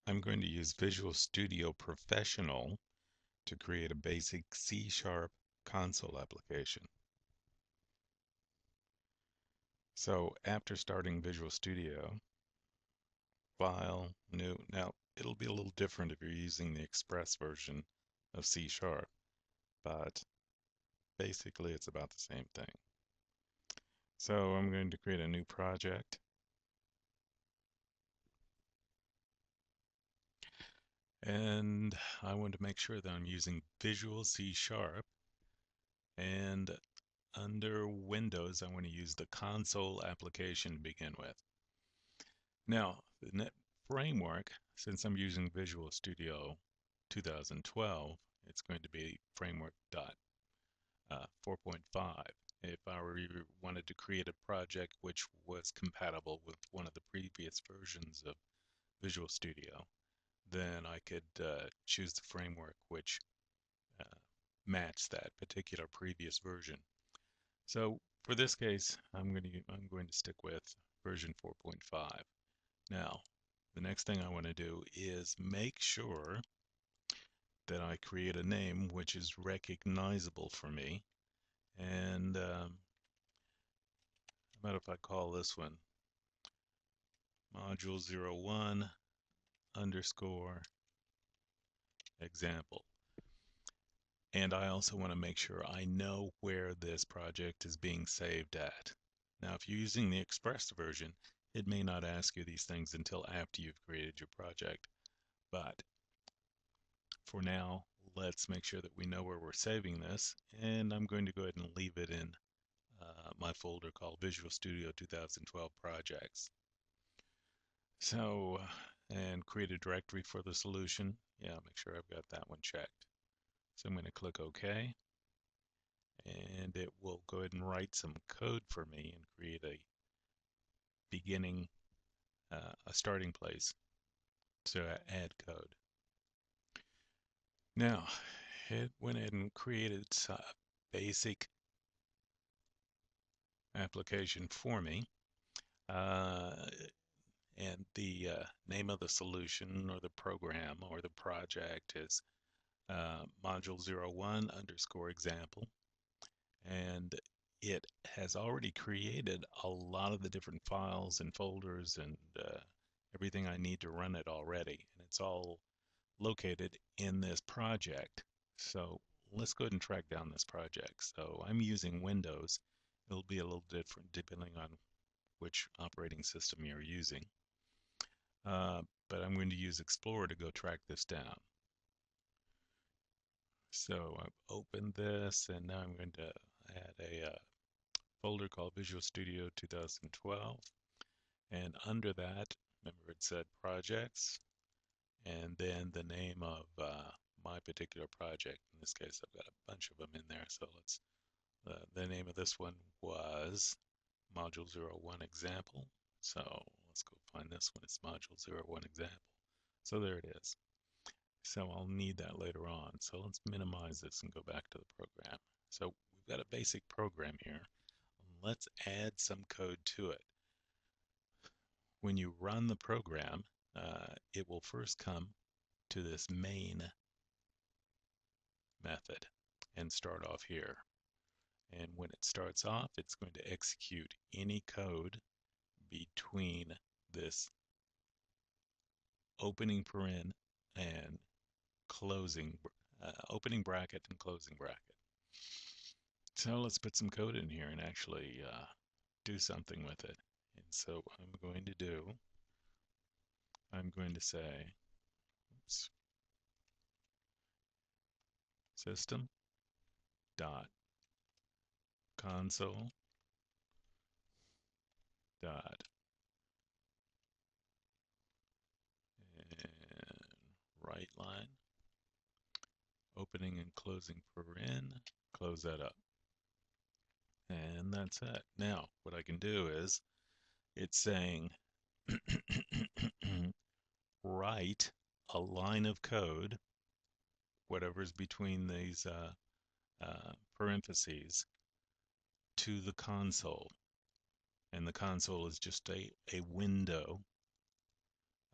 I'm going to use Visual Studio Professional to create a basic C# console application. So after starting Visual Studio, File, New. Now, it'll be a little different if you're using the Express version of C#, but basically it's about the same thing. So I'm going to create a new project. And I want to make sure that I'm using Visual C#, and under Windows, I want to use the console application to begin with. Now, the net framework, since I'm using Visual Studio 2012, it's going to be framework.4.5. If I wanted to create a project which was compatible with one of the previous versions of Visual Studio, then I could choose the framework which uh, matched that particular previous version. So for this case, I'm going to stick with version 4.5. Now, the next thing I want to do is make sure that I create a name which is recognizable for me. And how about if I call this one module01 underscore example. And I also want to make sure I know where this project is being saved at. Now, if you're using the Express version, it may not ask you these things until after you've created your project. But for now, let's make sure that we know where we're saving this. And I'm going to go ahead and leave it in my folder called Visual Studio 2012 Projects. So, and create a directory for the solution. Yeah, make sure I've got that one checked. So I'm going to click OK, and it will go ahead and write some code for me and create a beginning, a starting place to add code. Now, it went ahead and created a basic application for me. Uh, and the name of the solution or the program or the project is module01 underscore example. And it has already created a lot of the different files and folders and everything I need to run it already. And it's all located in this project. So let's go ahead and track down this project. So I'm using Windows. It'll be a little different depending on which operating system you're using. But I'm going to use Explorer to go track this down. So I've opened this, and now I'm going to add a folder called Visual Studio 2012. And under that, remember it said projects, and then the name of my particular project. In this case, I've got a bunch of them in there. So the name of this one was Module01 Example. So let's go find this one. It's Module01 Example. So there it is. So I'll need that later on. So let's minimize this and go back to the program. So we've got a basic program here. Let's add some code to it. When you run the program, it will first come to this main method and start off here. And when it starts off, it's going to execute any code between this opening paren and closing, opening bracket and closing bracket. So let's put some code in here and actually do something with it. And so what I'm going to do, I'm going to say, oops, system dot console dot and right line, opening and closing paren, close that up. And that's it. Now, what I can do is, it's saying write a line of code, whatever's between these parentheses, to the console. And the console is just a window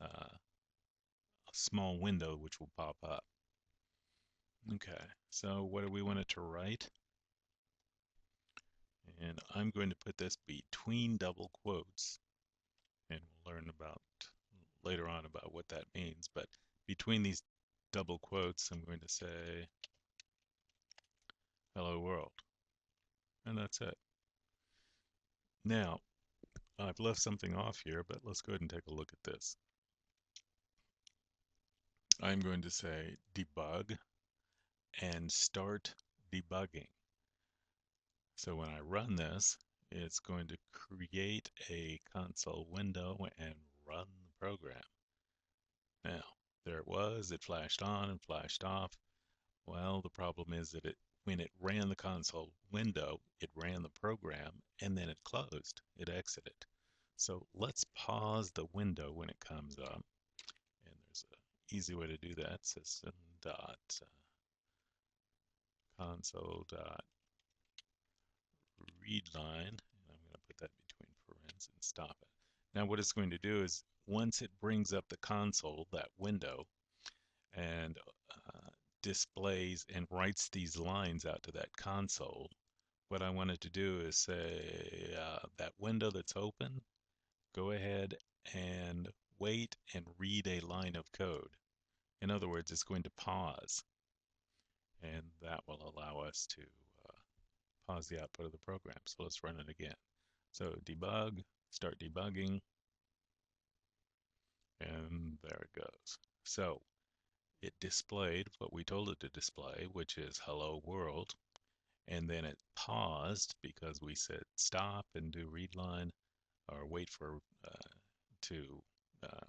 uh, small window which will pop up. Okay, so what do we want it to write? And I'm going to put this between double quotes, and we'll learn about later on about what that means. But between these double quotes, I'm going to say hello world, and that's it. Now, I've left something off here, but let's go ahead and take a look at this. I'm going to say debug and start debugging. So when I run this, it's going to create a console window and run the program. Now, there it was. It flashed on and flashed off. Well, the problem is that when it ran the console window, it ran the program and then it closed. It exited. So let's pause the window when it comes up. And there's an easy way to do that. System dot console dot read line. And I'm going to put that between parens and stop it. Now what it's going to do is once it brings up the console, that window, and displays and writes these lines out to that console, what I want it to do is say that window that's open, go ahead and wait and read a line of code. In other words, it's going to pause, and that will allow us to pause the output of the program. So let's run it again. So debug, start debugging, and there it goes. So it displayed what we told it to display, which is hello world, and then it paused because we said stop and do read line, or to uh,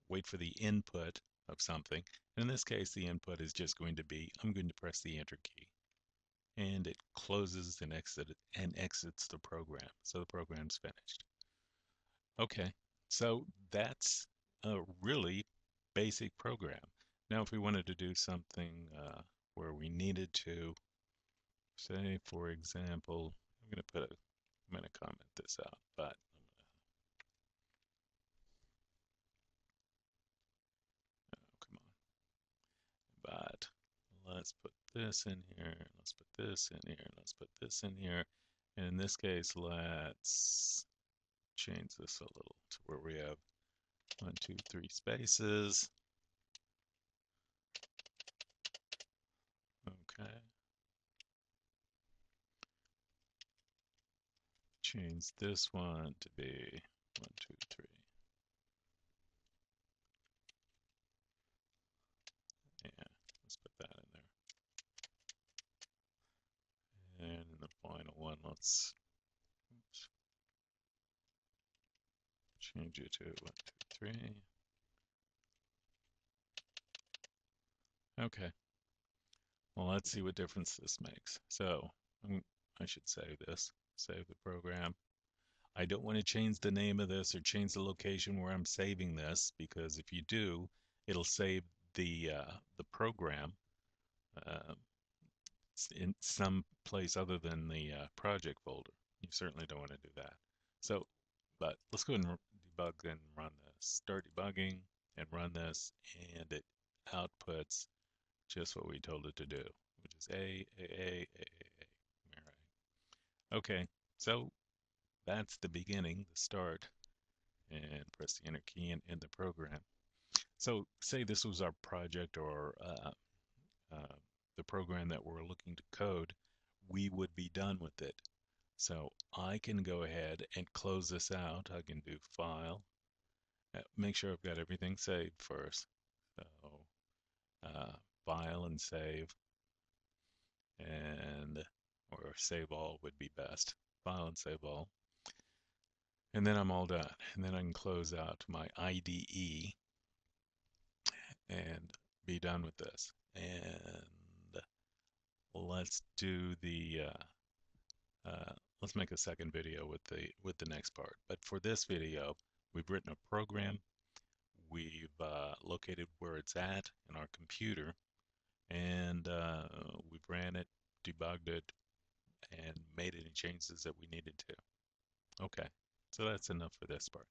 wait for the input of something. In this case, the input is just going to be, I'm going to press the enter key, and it closes and exits the program. So the program's finished. Okay, so that's a really basic program. Now, if we wanted to do something where we needed to, say, for example, I'm going to comment this out, but come on. But let's put this in here, let's put this in here, let's put this in here. And in this case, let's change this a little to where we have 1, 2, 3 spaces. Okay. Change this one to be 1, 2, 3. Yeah, let's put that in there. And in the final one, let's change it to 1, 2, 3. Okay. Well, let's see what difference this makes. So I should save this, save the program. I don't want to change the name of this or change the location where I'm saving this, because if you do, it'll save the program uh, in some place other than the project folder. You certainly don't want to do that. So, but let's go ahead and debug and run this. Start debugging and run this, and it outputs just what we told it to do, which is A. All right. Okay, so that's the beginning, the start, and press the enter key and end the program. So say this was our project or uh, the program that we're looking to code, we would be done with it. So I can go ahead and close this out. I can do File, make sure I've got everything saved first. So File and Save, and or Save All would be best. File and Save All. And then I'm all done. And then I can close out my IDE and be done with this. And let's do let's make a second video with the next part. But for this video, we've written a program. We've located where it's at in our computer, and we've ran it, debugged it, and made any changes that we needed to. Okay, so that's enough for this part.